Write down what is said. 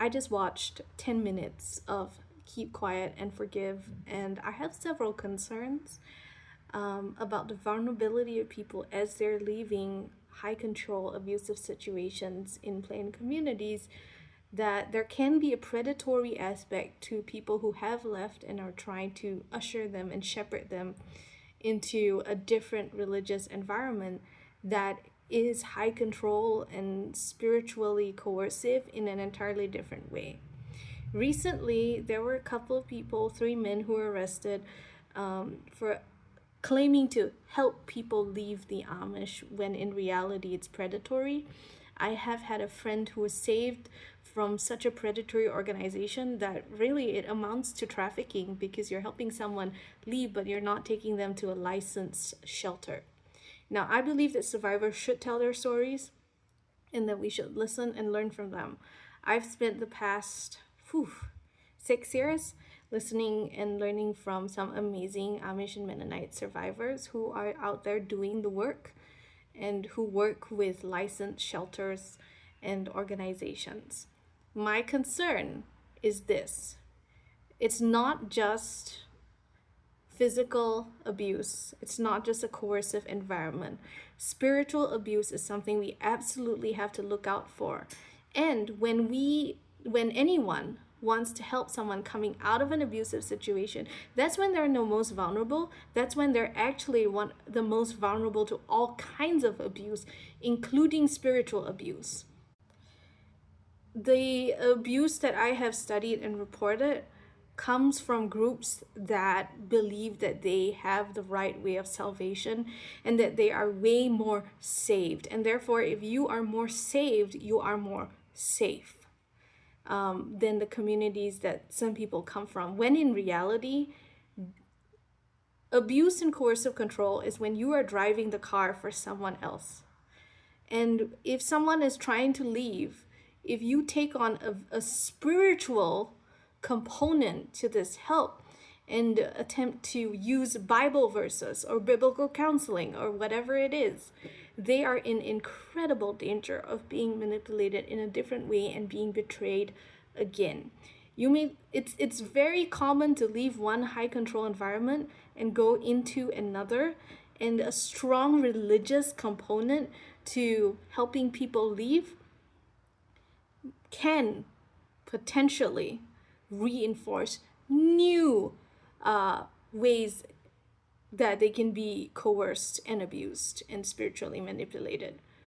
I just watched 10 minutes of Keep Quiet and Forgive, and I have several concerns about the vulnerability of people as they're leaving high control, abusive situations in planned communities. That there can be a predatory aspect to people who have left and are trying to usher them and shepherd them into a different religious environment that is high control and spiritually coercive in an entirely different way. Recently, there were a couple of people, 3 men, who were arrested for claiming to help people leave the Amish when in reality it's predatory. I have had a friend who was saved from such a predatory organization that really it amounts to trafficking because you're helping someone leave, but you're not taking them to a licensed shelter. Now, I believe that survivors should tell their stories and that we should listen and learn from them. I've spent the past 6 years listening and learning from some amazing Amish and Mennonite survivors who are out there doing the work and who work with licensed shelters and organizations. My concern is this: it's not just physical abuse, it's not just a coercive environment. Spiritual abuse is something we absolutely have to look out for. And when anyone wants to help someone coming out of an abusive situation, that's when they're the most vulnerable. That's when they're actually the most vulnerable to all kinds of abuse, including spiritual abuse. The abuse that I have studied and reported comes from groups that believe that they have the right way of salvation and that they are way more saved. And therefore, if you are more saved, you are more safe than the communities that some people come from. When in reality, abuse and coercive control is when you are driving the car for someone else. And if someone is trying to leave, if you take on a spiritual component to this help and attempt to use Bible verses or biblical counseling or whatever it is, they are in incredible danger of being manipulated in a different way and being betrayed again. It's very common to leave one high control environment and go into another, and a strong religious component to helping people leave can potentially reinforce new ways that they can be coerced and abused and spiritually manipulated.